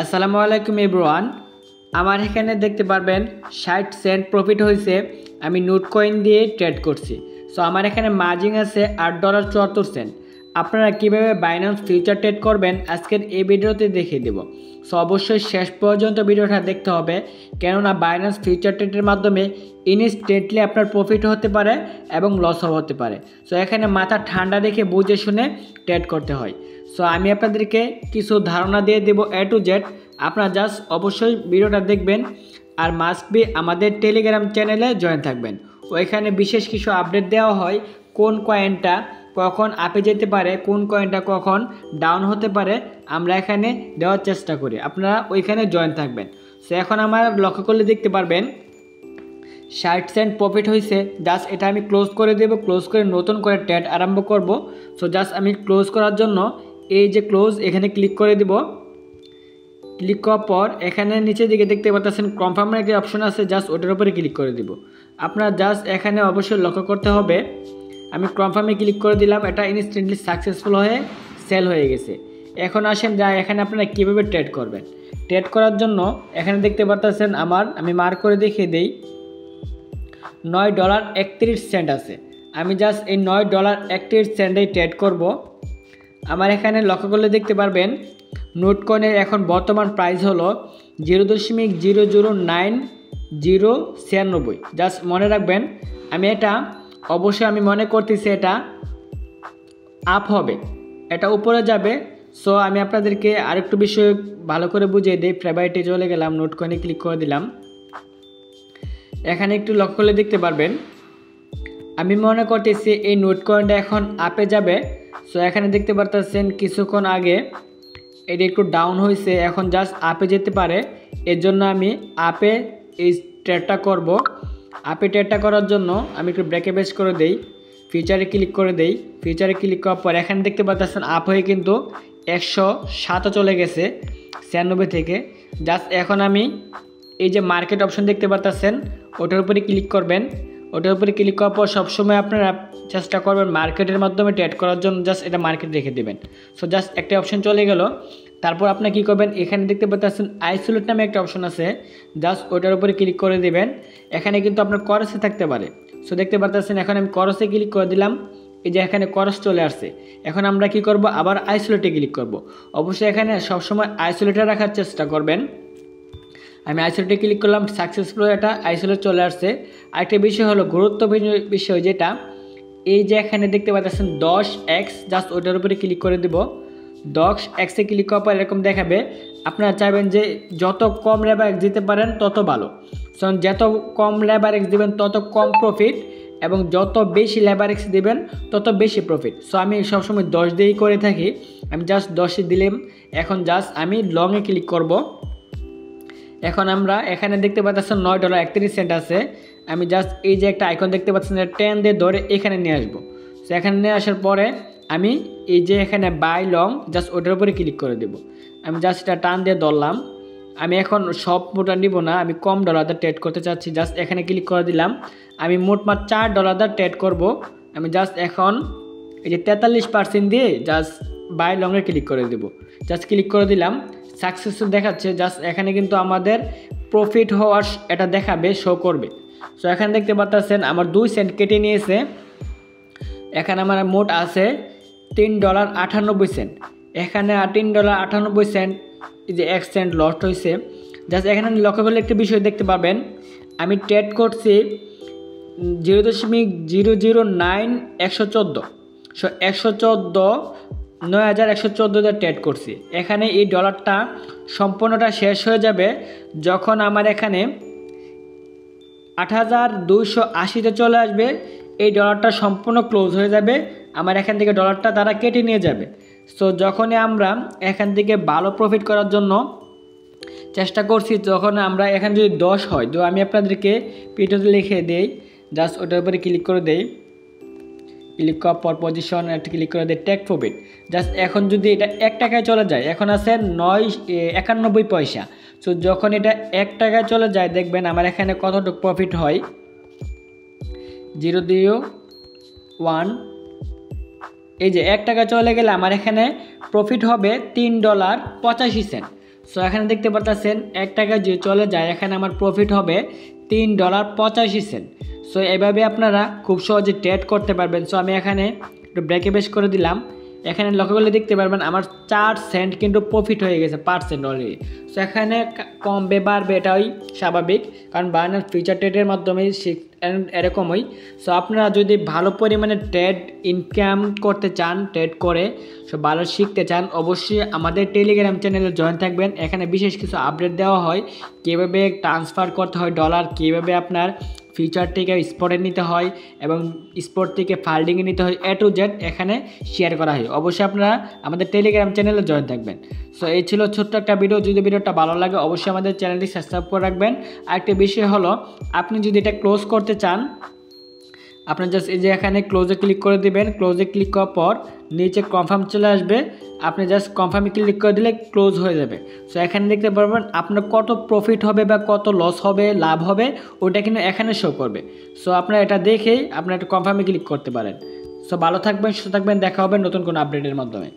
আসসালামু আলাইকুম এভরিওয়ান। আমার এখানে দেখতে পারবেন 60 সেন্ট প্রফিট হয়েছে। আমি নোট কয়েন দিয়ে ট্রেড করছি। সো আমার এখানে মার্জিন আছে $8.74। আপনারা কিভাবে বাইন্যান্স ফিউচার ট্রেড করবেন আজকের এই ভিডিওতে দেখিয়ে দেব। সো অবশ্যই শেষ পর্যন্ত ভিডিওটা দেখতে হবে, কেননা বাইন্যান্স ফিউচার ট্রেডের মাধ্যমে ইনস্ট্যান্টলি আপনার প্রফিট হতে পারে এবং লসও হতে পারে। সো এখানে মাথা ঠান্ডা রেখে বুঝে শুনে ট্রেড করতে হয়। সো আমি আপনাদেরকে কিছু ধারণা দিয়ে দেব A to Z। আপনারা জাস্ট অবশ্যই ভিডিওটা দেখবেন আর মাস্ট বি আমাদের টেলিগ্রাম চ্যানেলে জয়েন থাকবেন। ওইখানে বিশেষ কিছু আপডেট দেওয়া হয়, কোন কয়েনটা কখন আপে যেতে পারে, কোন কয়েনটা কখন ডাউন হতে পারে, আমরা এখানে দেওয়ার চেষ্টা করি। আপনারা ওইখানে জয়েন থাকবেন। সো এখন আমার লক্ষ্য করলে দেখতে পারবেন 60 সেন্ট প্রফিট হয়েছে। জাস্ট এটা আমি ক্লোজ করে দেব, ক্লোজ করে নতুন করে ট্রেড আরম্ভ করব। সো জাস্ট আমি ক্লোজ করার জন্য এই যে ক্লোজ এখানে ক্লিক করে দিব। ক্লিক করার পর এখানে নিচের দিকে দেখতে পাচ্ছেন কনফার্মের একটা অপশন আছে, জাস্ট ওটার উপরে ক্লিক করে দিব। আপনারা জাস্ট এখানে অবশ্যই লক্ষ্য করতে হবে, আমি কনফার্মে ক্লিক করে দিলাম, এটা ইনস্ট্যান্টলি সাকসেসফুল হয়ে সেল হয়ে গেছে। এখন আসেন যা এখানে আপনারা কীভাবে ট্রেড করবেন। ট্রেড করার জন্য এখানে দেখতে পাচ্ছেন আমি মার্ক করে দেখিয়ে দিই, $9.31 আছে। আমি জাস্ট এই $9.31 ট্রেড করব। আমার এখানে লক্ষ্য করলে দেখতে পারবেন নোট কয়েনের এখন বর্তমান প্রাইস হলো 0.00996। জাস্ট মনে রাখবেন, এটা অবশ্যই আমি মনে করতেছি এটা আপ হবে, এটা উপরে যাবে। সো আমি আপনাদেরকে আরেকটু বিষয় ভালো করে বুঝিয়ে দিই। ফেভারিটে চলে গেলাম, নোট কয়েনে ক্লিক করে দিলাম। এখানে একটু লক্ষ্য করলে দেখতে পারবেন আমি মনে করতেছি এই নোট কয়েনটা এখন আপে যাবে। সো এখানে দেখতে পারতেছেন কিছুক্ষণ আগে এটা একটু ডাউন হয়েছে, এখন জাস্ট আপে যেতে পারে। এর জন্য আমি আপে এই ট্রেডটা করব। আপে ট্রেডটা করার জন্য আমি একটু ব্রেকে বেস করে দেই, ফিউচারে ক্লিক করে দেই। ফিউচারে ক্লিক করার পর এখানে দেখতে পাচ্ছেন আপ হয়ে কিন্তু 107 চলে গেছে 96 থেকে। জাস্ট এখন আমি এই যে মার্কেট অপশন দেখতে পাচ্ছেন ওটার উপরে ক্লিক করবেন। ওটার উপরে ক্লিক করার পর সবসময় আপনারা চেষ্টা করবেন মার্কেটের মাধ্যমে ট্রেড করার জন্য, জাস্ট এটা মার্কেট রেখে দেবেন। সো জাস্ট একটা অপশন চলে গেল। তারপর আপনি কী করবেন, এখানে দেখতে পাচ্ছেন আইসোলেট নামে একটা অপশন আছে, জাস্ট ওটার উপরে ক্লিক করে দেবেন। এখানে কিন্তু আপনার করসে থাকতে পারে। সো দেখতে পাচ্ছেন এখন আমি করসে ক্লিক করে দিলাম, এই যে এখানে করস চলে আসছে। এখন আমরা কি করব, আবার আইসোলেটে ক্লিক করব। অবশ্যই এখানে সবসময় আইসোলেটে রাখার চেষ্টা করবেন। আমি আইসোলেটে ক্লিক করলাম, সাকসেসফুল এটা আইসোলেট চলে আসছে। আরেকটা বিষয় হলো গুরুত্বপূর্ণ বিষয়, যেটা এই যে এখানে দেখতে পাচ্ছেন 10x, জাস্ট ওটার উপরে ক্লিক করে দেব। 10x-এ ক্লিক করার পর এরকম দেখাবে। আপনারা চাইবেন যে যত কম লেবার এক্স দিতে পারেন তত ভালো। সো যত কম লেবার এক্স দেবেন তত কম প্রফিট, এবং যত বেশি লেবার এক্স দেবেন তত বেশি প্রফিট। সো আমি সবসময় 10 দিয়েই করে থাকি। আমি জাস্ট 10-এ দিলাম। এখন জাস্ট আমি লংয়ে ক্লিক করব। এখন আমরা এখানে দেখতে পাচ্ছেন $9.31 আছে। আমি জাস্ট এই যে একটা আইকন দেখতে পাচ্ছেন 10 দিয়ে ধরে এখানে নিয়ে আসবো। সো এখানে নিয়ে আসার পরে আমি এই যে এখানে বাই লং, জাস্ট ওটার উপরে ক্লিক করে দেব। আমি জাস্ট এটা টান দিয়ে ধরলাম। আমি এখন সব মোটা নিব না, আমি কম ডলারটা ট্রেড করতে চাচ্ছি। জাস্ট এখানে ক্লিক করে দিলাম। আমি মোটমাট $4 ট্রেড করব। আমি জাস্ট এখন এই যে 43% দিয়ে জাস্ট বাই লংয়ে ক্লিক করে দেব। জাস্ট ক্লিক করে দিলাম, সাকসেসফুল দেখাচ্ছে। জাস্ট এখানে কিন্তু আমাদের প্রফিট হওয়ার এটা দেখাবে, শো করবে। সো এখানে দেখতে পাচ্ছেন আমার 2 সেন্ট কেটে নিয়েছে। এখানে আমার মোট আছে $3.98। এখানে $3.98, এই যে 1 সেন্ট লস্ট হয়েছে। জাস্ট এখানে লক্ষ্য করলে একটা বিষয় দেখতে পাবেন, আমি ট্রেড করছি 0.00914। সো 9,114 ট্রেড করছি। এখানে এই ডলারটা সম্পূর্ণটা শেষ হয়ে যাবে যখন আমার এখানে 8,280-তে চলে আসবে। এই ডলারটা সম্পূর্ণ ক্লোজ হয়ে যাবে, আমার এখান থেকে ডলারটা তারা কেটে নিয়ে যাবে। সো যখনই আমরা এখান থেকে ভালো প্রফিট করার জন্য চেষ্টা করছি, যখন আমরা এখানে যদি 10 হয়, তো আমি আপনাদেরকে পিডিএফে লিখে দেই। জাস্ট ওটার উপরে ক্লিক করে দেই। ক্লিক করার পর পজিশন একটা ক্লিক করে দেয় টেক প্রফিট। জাস্ট এখন যদি এটা 1 টাকায় চলে যায়, এখন আছে 9.91 পয়সা। সো যখন এটা 1 টাকায় চলে যায় দেখবেন আমার এখানে কতটুকু প্রফিট হয়, 0.01। এই যে 1 টাকা চলে গেলে আমার এখানে প্রফিট হবে $3.85। সো এখানে দেখতে পারতেছেন 1 টাকা যে চলে যায়, এখানে আমার প্রফিট হবে $3.85। সো এভাবে আপনারা খুব সহজে ট্রেড করতে পারবেন। সো আমি এখানে একটু ব্রেকে বেশ করে দিলাম। এখানে লক্ষ্য করলে দেখতে পারবেন আমার 4 সেন্ট কিন্তু প্রফিট হয়ে গেছে % অলরেডি। সো এখানে কমবে বাড়বে এটাই স্বাভাবিক, কারণ বাইনান্স ফিউচার ট্রেডের মাধ্যমে এরকমই। সো আপনারা যদি ভালো পরিমাণে ট্রেড ইনকাম করতে চান, ট্রেড করে সো ভালো শিখতে চান, অবশ্যই আমাদের টেলিগ্রাম চ্যানেলে জয়েন থাকবেন। এখানে বিশেষ কিছু আপডেট দেওয়া হয়, কীভাবে ট্রান্সফার করতে হয় ডলার, কীভাবে আপনার ফিউচার থেকে স্পটে নিতে হয় এবং স্পট থেকে ফাল্ডিংয়ে নিতে হয়, A to Z এখানে শেয়ার করা হয়। অবশ্যই আপনারা আমাদের টেলিগ্রাম চ্যানেলে জয়েন থাকবেন। সো এই ছিল ছোট্ট একটা ভিডিও। যদি ভিডিওটা ভালো লাগে অবশ্যই আমাদের চ্যানেলটি সাবস্ক্রাইব করে রাখবেন। আরেকটি বিষয় হলো, আপনি যদি এটা ক্লোজ করতে চান, আপনার জাস্ট এই যে এখানে ক্লোজে ক্লিক করে দিবেন। ক্লোজে ক্লিক করার পর নিচে কনফার্ম চলে আসবে, আপনি জাস্ট কনফার্মে ক্লিক করে দিলে ক্লোজ হয়ে যাবে। সো এখানে দেখতে পারবেন আপনার কত প্রফিট হবে বা কত লস হবে, লাভ হবে, ওটা কিন্তু এখানে শো করবে। সো আপনারা এটা দেখেই আপনারা একটা কনফার্মে ক্লিক করতে পারেন। সো ভালো থাকবেন, সুস্থ থাকবেন, দেখা হবে নতুন কোনো আপডেটের মাধ্যমে।